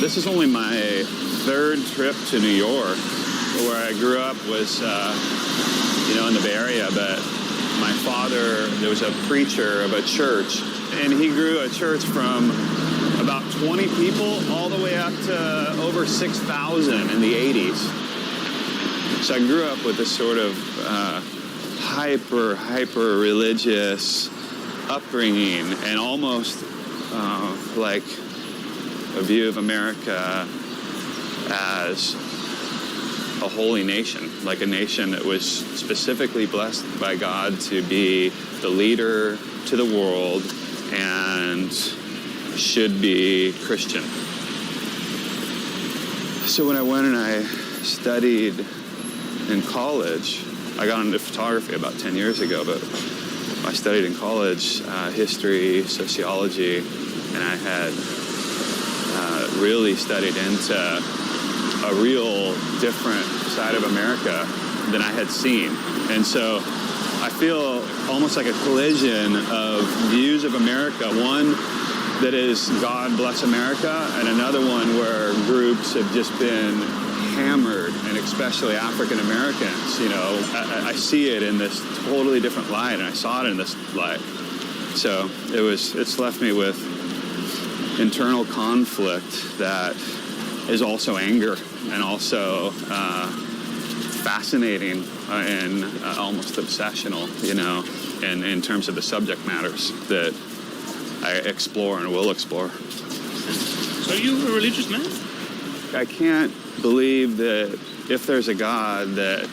This is only my third trip to New York. Where I grew up was, in the Bay Area, but my father, there was a preacher of a church, and he grew a church from about 20 people all the way up to over 6,000 in the 80s. So I grew up with this sort of hyper religious upbringing, and almost like a view of America as a holy nation, like a nation that was specifically blessed by God to be the leader to the world and should be Christian. So when I went and I studied in college, I got into photography about 10 years ago, but I studied in college history, sociology, and I had really studied into a real different side of America than I had seen. And so I feel almost like a collision of views of America. One that is God bless America, and another one where groups have just been hammered, and especially African Americans. I see it in this totally different light, and I saw it in this light. So it's left me with internal conflict that is also anger and also fascinating and almost obsessional, and in terms of the subject matters that I explore and will explore. So are you a religious man? I can't believe that if there's a God, that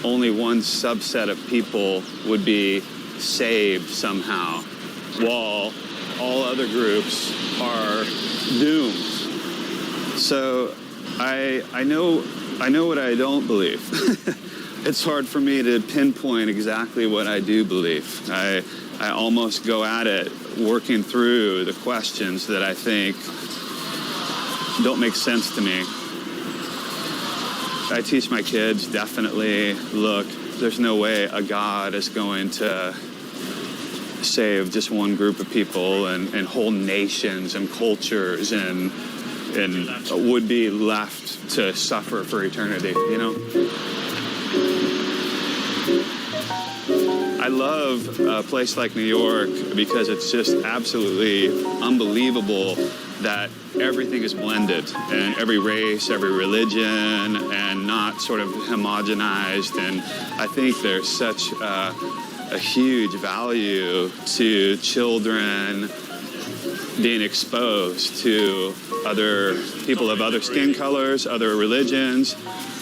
only one subset of people would be saved somehow, while all other groups are doomed. So I know what I don't believe. It's hard for me to pinpoint exactly what I do believe. I almost go at it working through the questions that I think don't make sense to me. I teach my kids, definitely, look, there's no way a God is going to save just one group of people and whole nations and cultures and would be left to suffer for eternity, I love a place like New York because it's just absolutely unbelievable that everything is blended, and every race, every religion, and not sort of homogenized. And I think there's such a huge value to children being exposed to other people of other skin colors, other religions.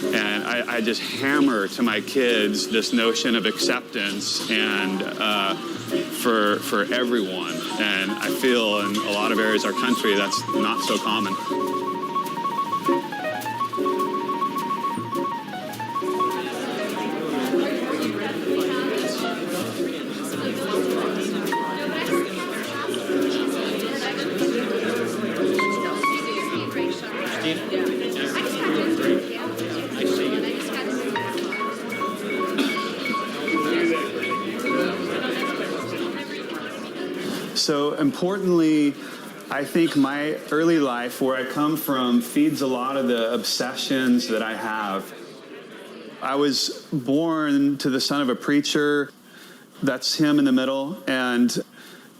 And I just hammer to my kids this notion of acceptance and for everyone. And I feel in a lot of areas of our country that's not so common. So importantly, I think my early life, where I come from, feeds a lot of the obsessions that I have. I was born to the son of a preacher. That's him in the middle. And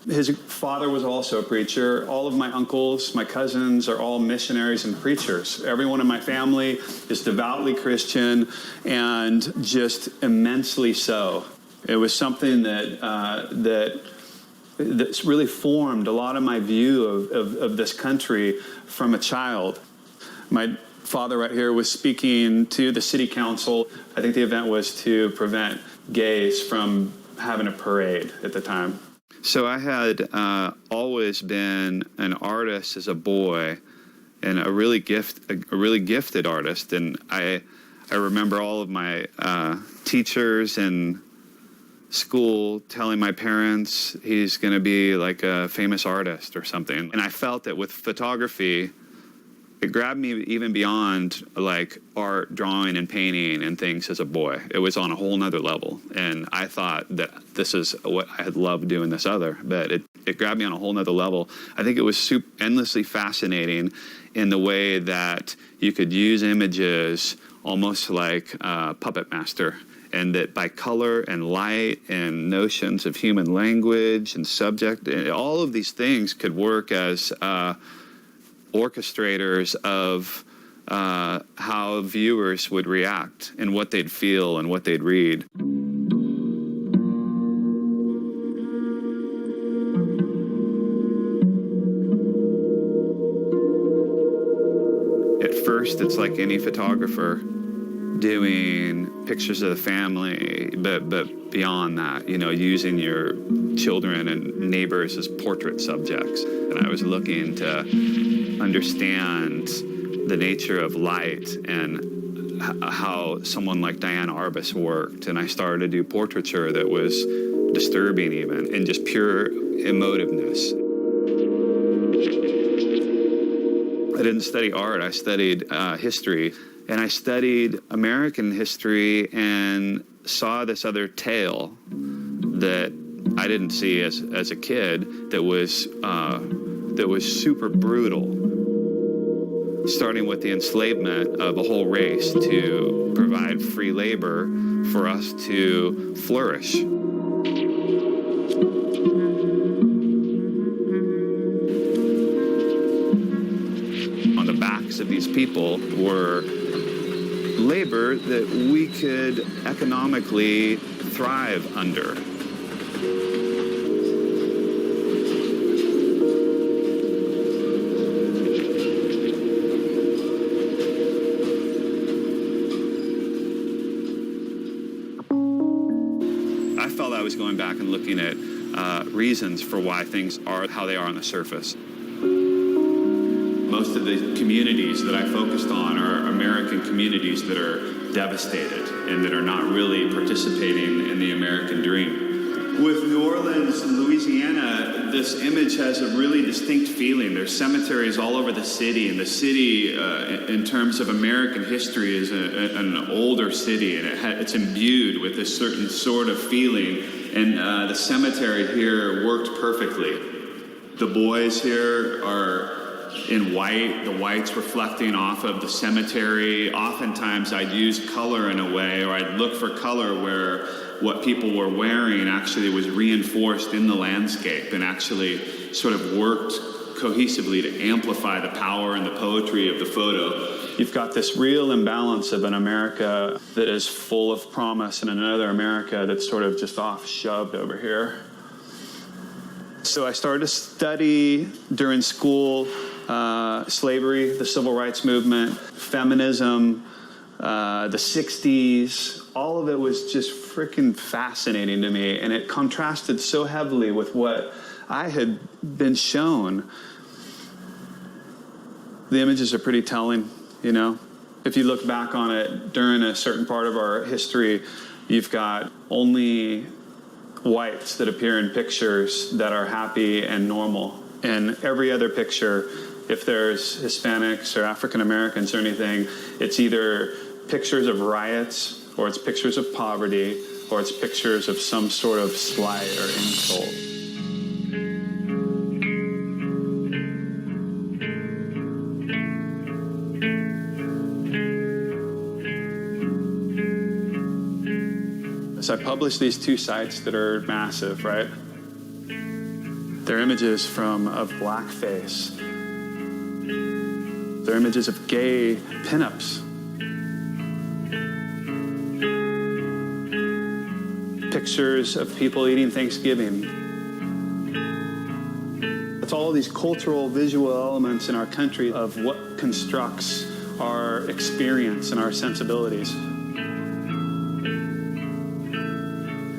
his father was also a preacher. All of my uncles, my cousins are all missionaries and preachers. Everyone in my family is devoutly Christian and just immensely so. It was something that's really formed a lot of my view of this country from a child. My father right here was speaking to the city council. I think the event was to prevent gays from having a parade at the time. So I had always been an artist as a boy, and a really gifted artist. And I remember all of my teachers and school telling my parents he's going to be like a famous artist or something. And I felt that with photography, it grabbed me even beyond like art, drawing, and painting and things as a boy. It was on a whole nother level. And I thought that this is what I had loved doing this other, but it grabbed me on a whole nother level. I think it was endlessly fascinating in the way that you could use images almost like a puppet master, and that by color and light and notions of human language and subject, all of these things could work as orchestrators of how viewers would react and what they'd feel and what they'd read. At first, it's like any photographer doing pictures of the family, but beyond that, you know, using your children and neighbors as portrait subjects. And I was looking to understand the nature of light and how someone like Diane Arbus worked. And I started to do portraiture that was disturbing even, and just pure emotiveness. I didn't study art, I studied history. And I studied American history and saw this other tale that I didn't see as a kid that was super brutal, starting with the enslavement of a whole race to provide free labor for us to flourish. On the backs of these people were labor that we could economically thrive under. I felt I was going back and looking at reasons for why things are how they are on the surface. Most of the communities that I focused on are American communities that are devastated and that are not really participating in the American dream. With New Orleans and Louisiana, this image has a really distinct feeling. There's cemeteries all over the city, and the city, in terms of American history, is an older city, and it's imbued with a certain sort of feeling, and the cemetery here worked perfectly. The boys here are in white, the whites reflecting off of the cemetery. Oftentimes I'd use color in a way, or I'd look for color where what people were wearing actually was reinforced in the landscape and actually sort of worked cohesively to amplify the power and the poetry of the photo. You've got this real imbalance of an America that is full of promise and another America that's sort of just off-shoved over here. So I started to study during school slavery, the civil rights movement, feminism, the 60s. All of it was just freaking fascinating to me, and it contrasted so heavily with what I had been shown. The images are pretty telling, you know. If you look back on it during a certain part of our history, you've got only whites that appear in pictures that are happy and normal. And every other picture, if there's Hispanics or African Americans or anything, it's either pictures of riots, or it's pictures of poverty, or it's pictures of some sort of slight or insult. So I published these two sites that are massive, right? They're images of blackface. They're images of gay pinups. Pictures of people eating Thanksgiving. It's all these cultural, visual elements in our country of what constructs our experience and our sensibilities.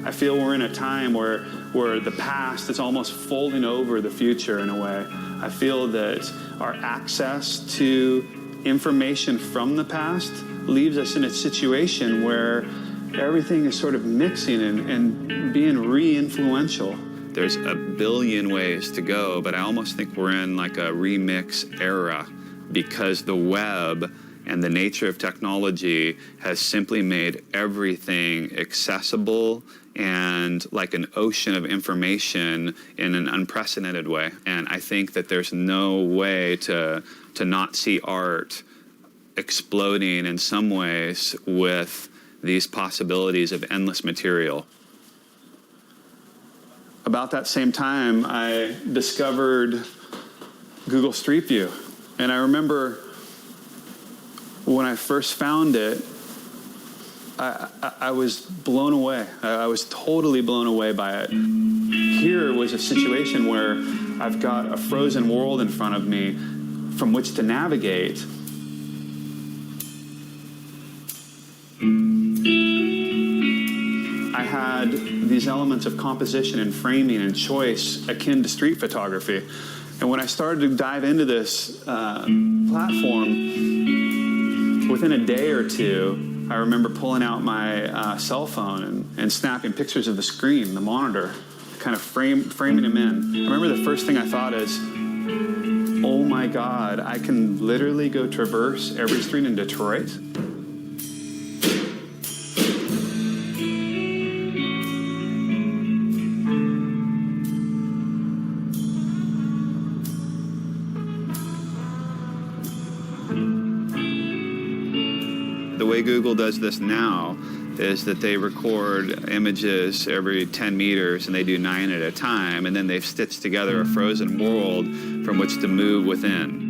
I feel we're in a time where the past is almost folding over the future in a way. I feel that our access to information from the past leaves us in a situation where everything is sort of mixing and being re-influential. There's a billion ways to go, but I almost think we're in like a remix era because the web and the nature of technology has simply made everything accessible and like an ocean of information in an unprecedented way. And I think that there's no way to not see art exploding in some ways with these possibilities of endless material. About that same time, I discovered Google Street View. And I remember when I first found it, I was blown away. I was totally blown away by it. Here was a situation where I've got a frozen world in front of me from which to navigate. I had these elements of composition and framing and choice akin to street photography. And when I started to dive into this platform, within a day or two, I remember pulling out my cell phone and snapping pictures of the screen, the monitor, kind of framing them in. I remember the first thing I thought is, oh my God, I can literally go traverse every street in Detroit. The way Google does this now is that they record images every 10 meters and they do 9 at a time, and then they've stitched together a frozen world from which to move within.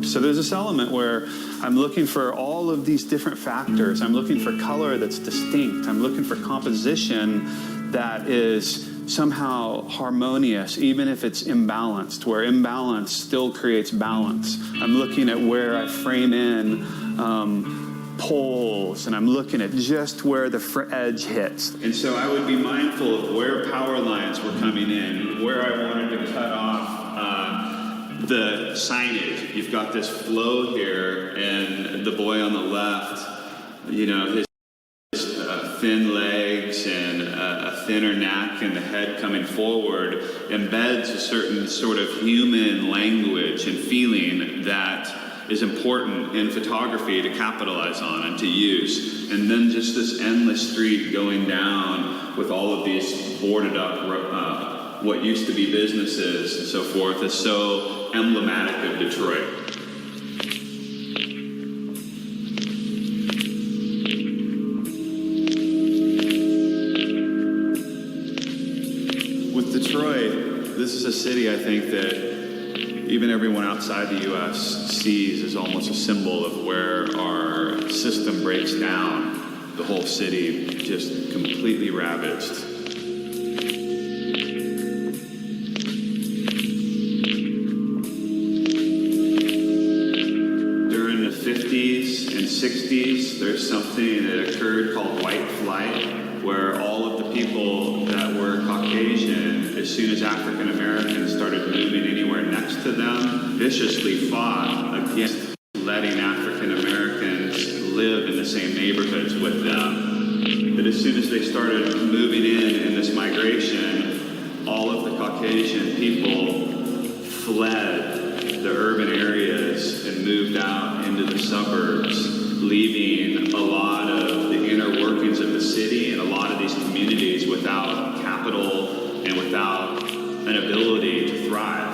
So there's this element where I'm looking for all of these different factors. I'm looking for color that's distinct. I'm looking for composition that is somehow harmonious, even if it's imbalanced, where imbalance still creates balance. I'm looking at where I frame in poles, and I'm looking at just where the edge hits. And so I would be mindful of where power lines were coming in, where I wanted to cut off the signage. You've got this flow here, and the boy on the left, you know, his thin legs and a thinner neck and the head coming forward embeds a certain sort of human language and feeling that is important in photography to capitalize on and to use. And then just this endless street going down with all of these boarded up, what used to be businesses and so forth is so emblematic of Detroit. This is a city, I think, that even everyone outside the U.S. sees as almost a symbol of where our system breaks down. The whole city just completely ravaged. During the 50s and 60s, there's something that occurred called white flight, where all of the people that were Caucasian, as soon as African Americans started moving anywhere next to them, viciously fought against letting African Americans live in the same neighborhoods with them. But as soon as they started moving in this migration, all of the Caucasian people fled the urban areas and moved out into the suburbs, leaving a lot of the inner workings of the city and a lot of these communities without capital and without an ability to thrive.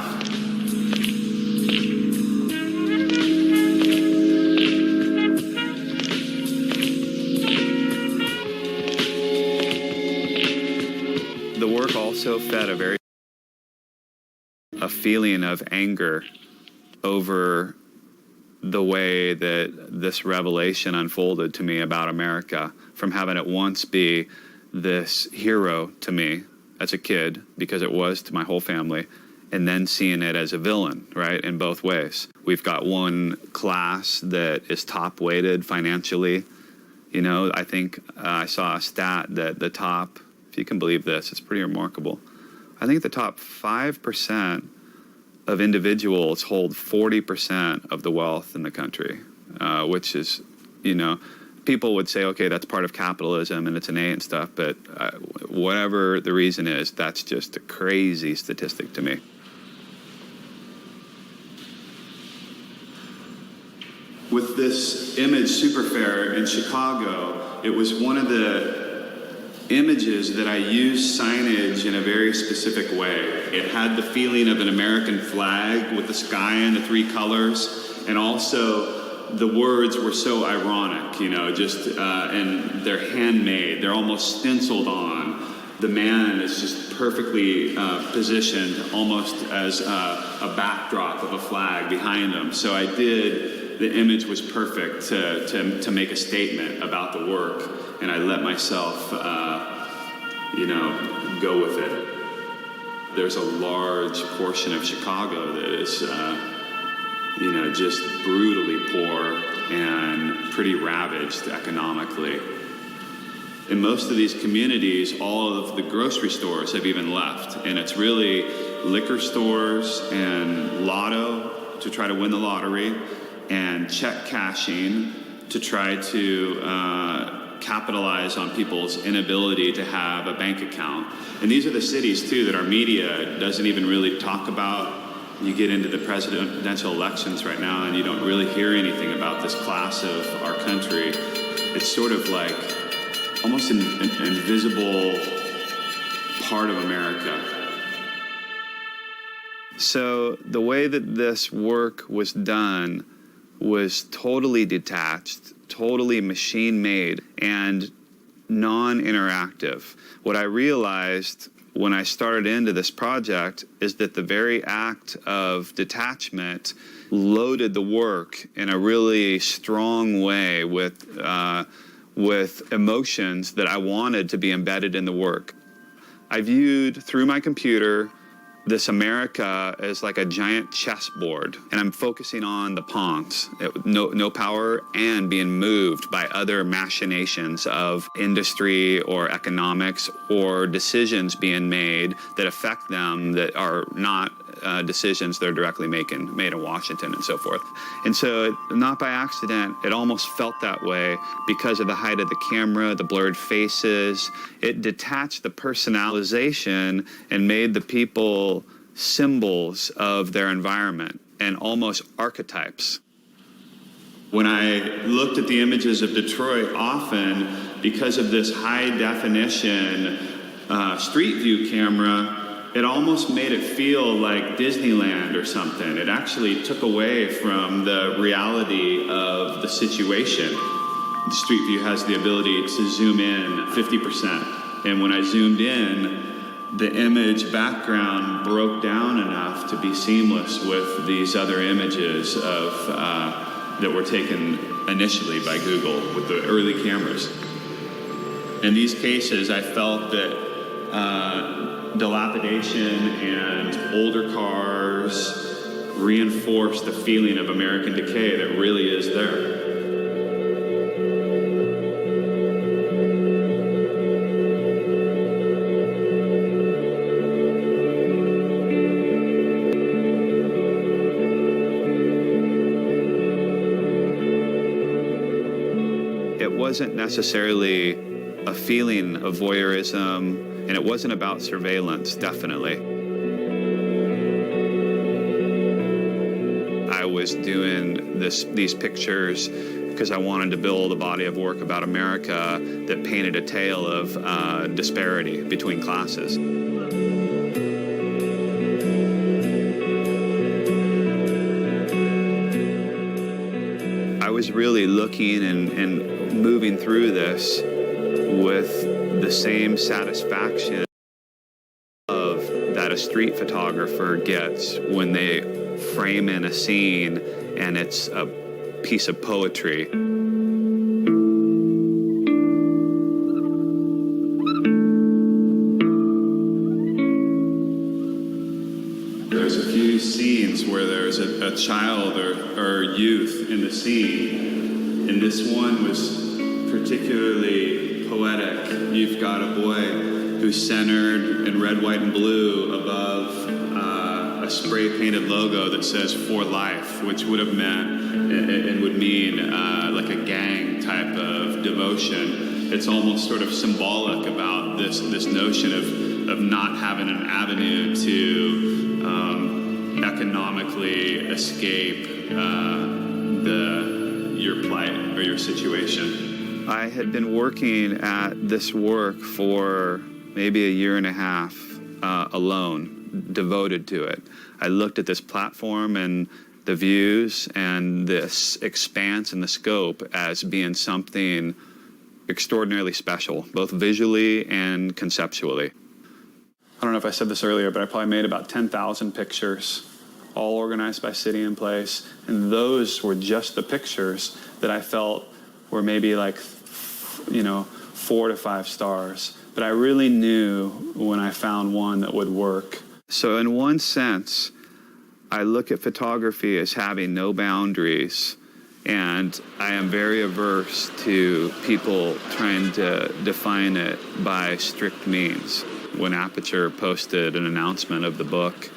The work also fed a feeling of anger over the way that this revelation unfolded to me about America, from having it once be this hero to me as a kid, because it was to my whole family, and then seeing it as a villain, right, in both ways. We've got one class that is top-weighted financially. You know, I think I saw a stat that the top, if you can believe this, it's pretty remarkable. I think the top 5% of individuals hold 40% of the wealth in the country, which is you know, people would say, okay, that's part of capitalism and it's an A and stuff, but whatever the reason is, that's just a crazy statistic to me. With this image super fair in Chicago, it was one of the images that I used signage in a very specific way. It had the feeling of an American flag with the sky and the three colors, and also the words were so ironic, you know, just, and they're handmade, they're almost stenciled on. The man is just perfectly positioned almost as a backdrop of a flag behind him. So I did. The image was perfect to make a statement about the work, and I let myself, you know, go with it. There's a large portion of Chicago that is, you know, just brutally poor and pretty ravaged economically. In most of these communities, all of the grocery stores have even left, and it's really liquor stores and lotto to try to win the lottery, and check cashing to try to capitalize on people's inability to have a bank account. And these are the cities, too, that our media doesn't even really talk about. You get into the presidential elections right now, and you don't really hear anything about this class of our country. It's sort of like almost an invisible part of America. So the way that this work was done was totally detached, totally machine-made, and non-interactive. What I realized when I started into this project is that the very act of detachment loaded the work in a really strong way with emotions that I wanted to be embedded in the work. I viewed through my computer this America as like a giant chessboard, and I'm focusing on the pawns, no power, and being moved by other machinations of industry or economics or decisions being made that affect them that are not decisions that are directly made in Washington and so forth. And so, not by accident, it almost felt that way because of the height of the camera, the blurred faces. It detached the personalization and made the people symbols of their environment and almost archetypes. When I looked at the images of Detroit often, because of this high definition street view camera, it almost made it feel like Disneyland or something. It actually took away from the reality of the situation. The street view has the ability to zoom in 50%. And when I zoomed in, the image background broke down enough to be seamless with these other images of that were taken initially by Google with the early cameras. In these cases, I felt that dilapidation and older cars reinforced the feeling of American decay that really is there. It wasn't necessarily a feeling of voyeurism, and it wasn't about surveillance, definitely. I was doing these pictures because I wanted to build a body of work about America that painted a tale of disparity between classes. I was really looking and moving through this with the same satisfaction of that a street photographer gets when they frame in a scene and it's a piece of poetry. There's a few scenes where there's a child or youth in the scene, and this one was particularly poetic. You've got a boy who's centered in red, white, and blue above a spray-painted logo that says "For Life," which would have meant and would mean like a gang type of devotion. It's almost sort of symbolic about this notion of not having an avenue to economically escape your plight or your situation. I had been working at this work for maybe a year and a half alone, devoted to it. I looked at this platform and the views and this expanse and the scope as being something extraordinarily special, both visually and conceptually. I don't know if I said this earlier, but I probably made about 10,000 pictures, all organized by city and place. And those were just the pictures that I felt were maybe like, 4 to 5 stars. But I really knew when I found one that would work. So in one sense, I look at photography as having no boundaries. And I am very averse to people trying to define it by strict means. When Aperture posted an announcement of the book,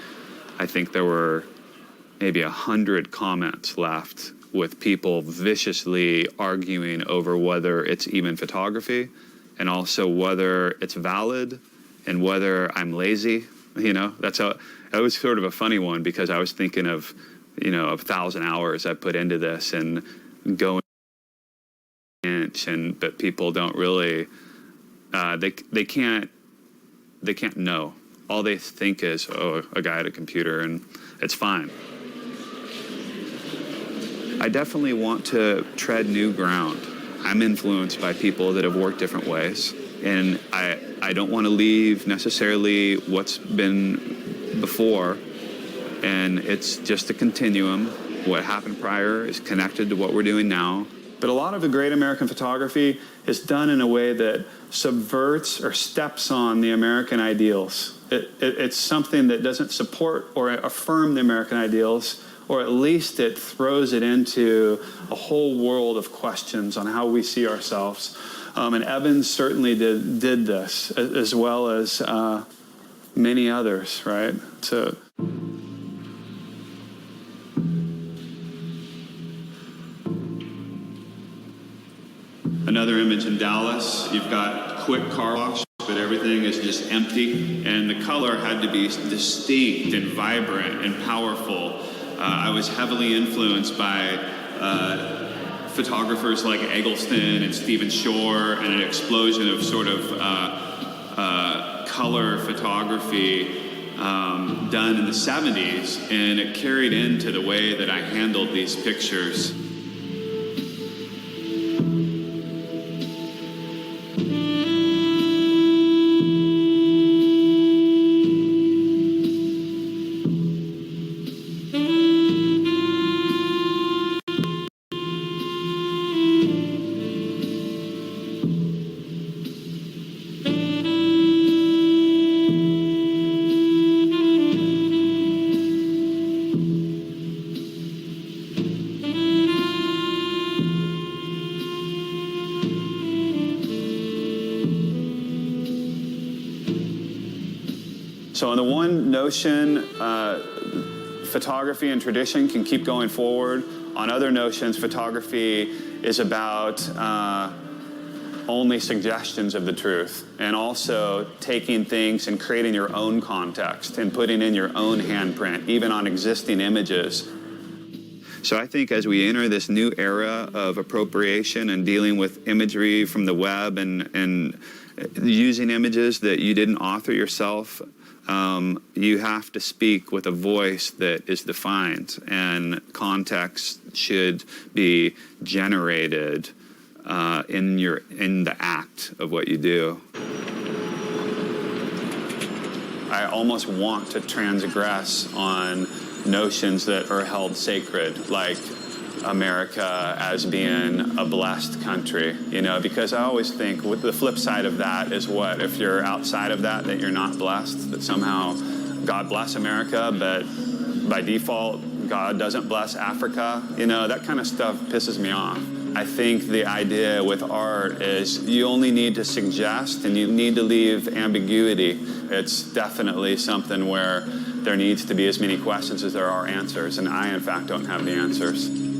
I think there were maybe 100 comments left with people viciously arguing over whether it's even photography and also whether it's valid and whether I'm lazy. That's how, that was sort of a funny one because I was thinking of 1,000 hours I put into this and going but people don't really, they can't know. All they think is, a guy at a computer, and it's fine. I definitely want to tread new ground. I'm influenced by people that have worked different ways, and I don't want to leave necessarily what's been before, and it's just a continuum. What happened prior is connected to what we're doing now. But a lot of the great American photography is done in a way that subverts or steps on the American ideals. It's something that doesn't support or affirm the American ideals, or at least it throws it into a whole world of questions on how we see ourselves. And Evans certainly did this, as well as many others, right? So. Another image in Dallas, you've got quick car wash, but everything is just empty, and the color had to be distinct and vibrant and powerful. I was heavily influenced by photographers like Eggleston and Stephen Shore, and an explosion of sort of color photography done in the 70s, and it carried into the way that I handled these pictures. So on the one notion, photography and tradition can keep going forward. On other notions, photography is about only suggestions of the truth, and also taking things and creating your own context and putting in your own handprint, even on existing images. So I think as we enter this new era of appropriation and dealing with imagery from the web and using images that you didn't author yourself, you have to speak with a voice that is defined, and context should be generated in the act of what you do. I almost want to transgress on notions that are held sacred, like America as being a blessed country, because I always think with the flip side of that is what? If you're outside of that you're not blessed, that somehow God bless America, but by default, God doesn't bless Africa. That kind of stuff pisses me off. I think the idea with art is you only need to suggest and you need to leave ambiguity. It's definitely something where there needs to be as many questions as there are answers, and I, in fact, don't have the answers.